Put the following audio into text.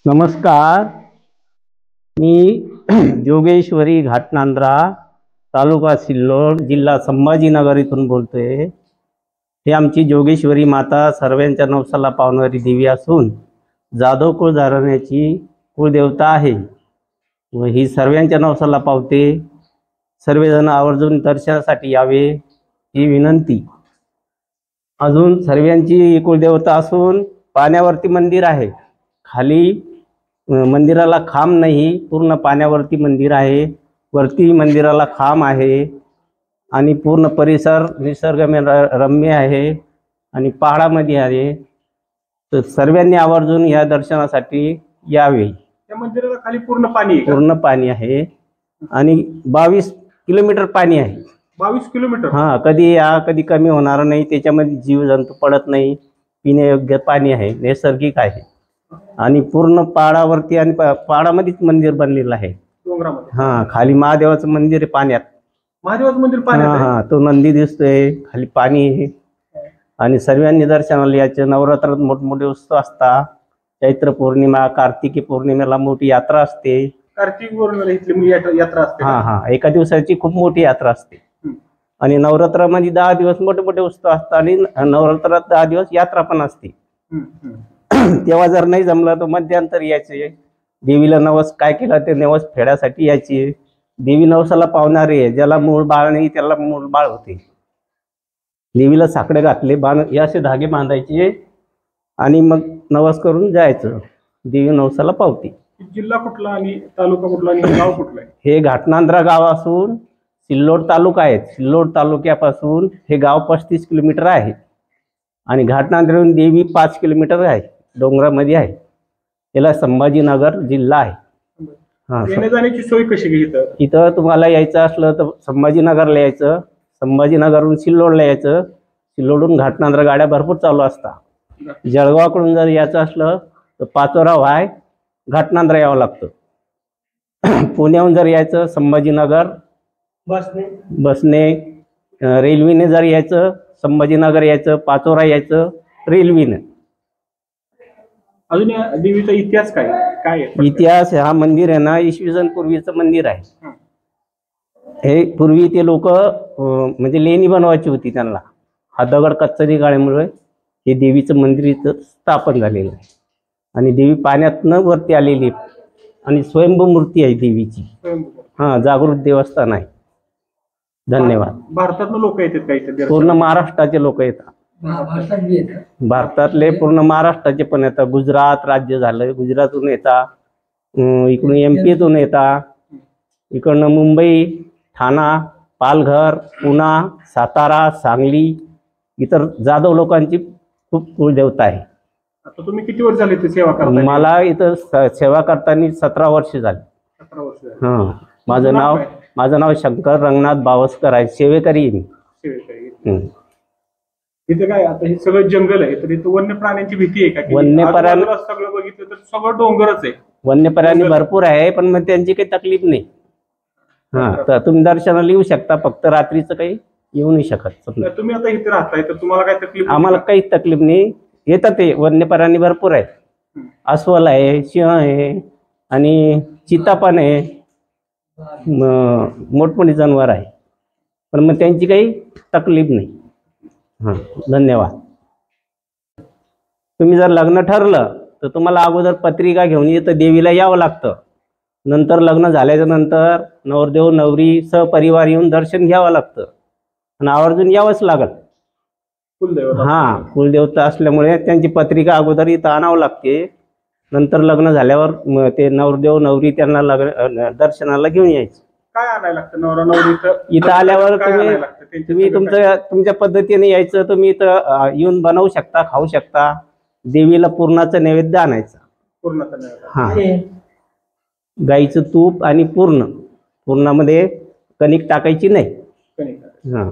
नमस्कार, मी जोगेश्वरी घाटनांद्रा, तालुका सिल्लोड, जिल्हा संभाजीनगर इथून बोलतोय। हे आमची जोगेश्वरी माता सर्वांच्या नवसाला पावणारी देवी असून जाधव कुळ घराण्याची कुळदेवता आहे व ही सर्वांच्या नवसाला पावते। सर्वजण आवर्जून दर्शनासाठी यावे ही विनंती। अजून सर्वांची कुळदेवता असून पाण्यावरती मंदिर आहे। खाली मंदिराला खांब नाही, पूर्ण पाण्यावरती मंदिर आहे। वरती मंदिराला खांब आहे आणि पूर्ण परिसर निसर्गरम्य आहे आणि पहाडामध्ये आहे। तर सर्वांनी आवर्जून या दर्शनासाठी यावे। त्या मंदिराला खाली पूर्ण पाणी आहे, पूर्ण पाणी आहे आणि 22 किलोमीटर पाणी आहे। 22 किलोमीटर? हां, कधी या कधी कमी होणार नाही। त्याच्यामध्ये जीवजंतू पडत नाही। पिण्यायोग्य पाणी आहे, नैसर्गिक आहे आणि पूर्ण पहाडावरती आणि पहाडामध्येच मंदिर बनलेलं आहे। डोंगरामध्ये? हां, खाली महादेवाचं मंदिर आहे पाण्यात। महादेवाचं मंदिर पाण्यात आहे? हां, तो नंदी दिसतोय, खाली पाणी आहे आणि सर्वांनी दर्शनाला यायचं। नवरात्रात मोठमोठे उत्सव असतात। चैत्र पौर्णिमा, कार्तिकी पौर्णिमेला मोठी यात्रा असते। कार्तिक पौर्णिमेला इथली यात्रा असते? हां, एका दिवसाची खूप मोठी यात्रा असते आणि नवरात्रामध्ये 10 दिवस मोठे मोठे उत्सव असतात आणि नवरात्रात 10 दिवस यात्रा पण असते। तेव्हा जर नाही जमलं तर मध्यंतर यायचे। देवीला नवस काय केला ते नवस फेडासाठी यायचे। देवी नवसाला पावणारी आहे। ज्याला मूळ बाळ नाही त्याला मूळ बाळ होते। देवीला साकडे घातले, हे असे धागे बांधायचे आणि मग नवस करून जायचं। देवी नवसाला पावते। जिल्हा कुठला आणि तालुका कुठला आणि गाव कुठलं आहे? हे घाटनांद्रा गाव असून सिल्लोड तालुका आहे। सिल्लोड तालुक्यापासून हे गाव 35 किलोमीटर आहे आणि घाटनांद्राहून देवी 5 किलोमीटर आहे, डोंगरामध्ये आहे। याला संभाजीनगर जिल्हा आहे। येण्या जाण्याची सोय कशी घ्यायची? इथं तुम्हाला यायचं असलं तर संभाजीनगरला यायचं, संभाजीनगरहून सिल्लोडला यायचं। सिल्लोडहून घाटनांद्रा गाड्या भरपूर चालू असतात। जळगावकडून जर यायचं असलं तर पाचोरा व्हाय घाटनांद्रा यावं लागतं। पुण्याहून जर यायचं संभाजीनगर बसने, रेल्वेने जर यायचं संभाजीनगर यायचं, पाचोरा यायचं रेल्वेने। अजून या देवीचा इतिहास काय आहे? इतिहास, हा मंदिर आहे ना इसवी सन पूर्वीचं मंदिर आहे। हे पूर्वी ते लोक म्हणजे लेणी बनवायची होती त्यांना। हा दगड कच्चा निघाल्यामुळे हे देवीचं मंदिर इथं स्थापन झालेलं आहे आणि देवी पाण्यातनं वरती आलेली आणि स्वयंभू मूर्ती आहे देवीची। हां, जागृत देवस्थान आहे। धन्यवाद। भारतातून लोक येतात काही? पूर्ण महाराष्ट्राचे लोक येतात। भारतातले पूर्ण महाराष्ट्राचे पण येतात। गुजरात राज्य झालं, गुजरातहून येतात, इकडून MP तून येतात, इकडनं मुंबई, ठाणा, पालघर, पुणा, सातारा, सांगली, इतर जाधव लोकांची खूप कुळदेवता आहे। आता तुम्ही किती वर्ष झाले सेवा करता? मला इथं सेवा करताना 17 वर्ष झाली। 17 वर्ष? हां, माझं नाव शंकर रंगनाथ बावस्कर आहे। सेवेकरी मी। इथे काय आता हे सगळं जंगल आहे, तर इथं वन्य प्राण्यांची भीती आहे का? वन्य प्राणी सगळं बघितलं तर सगळं डोंगरच आहे। वन्य प्राणी भरपूर आहे पण मग त्यांची काही तकलीफ नाही। हां, तर तुम्ही दर्शनाला येऊ शकता, फक्त रात्रीचं काही येऊ नाही शकत। तुम्ही आता इथे राहताय तर तुम्हाला काय तकलीफ? आम्हाला काहीच तकलीफ नाही। येतात ते वन्य प्राणी भरपूर आहेत। अस्वल आहे, सिंह आहे आणि चिता पण आहे, मोठमोठी जनावर आहे पण मग त्यांची काही तकलीफ नाही। हां, धन्यवाद। तुम्ही जर लग्न ठरलं तर तुम्हाला अगोदर पत्रिका घेऊन इथं देवीला यावं लागतं। नंतर लग्न झाल्याच्या नंतर नवरदेव नवरी सहपरिवार येऊन दर्शन घ्यावं लागतं आणि आवर्जून यावंच लागल। हां, कुलदेवता असल्यामुळे त्यांची पत्रिका अगोदर इथं आणावं लागते। नंतर लग्न झाल्यावर ते नवरदेव नवरी त्यांना दर्शनाला घेऊन यायचं। काय आणायला लागतं नवरा नवरी इथं आल्यावर? तुम्ही तुमच्या पद्धतीने यायचं। तुम्ही इथं येऊन बनवू शकता, खाऊ शकता। देवीला पुरणाचं नैवेद्य आणायचं। पूर्णाचा नैवेद्य? हां, गाईचं तूप आणि पूर्णामध्ये कणिक टाकायची नाही। कणिक? हां।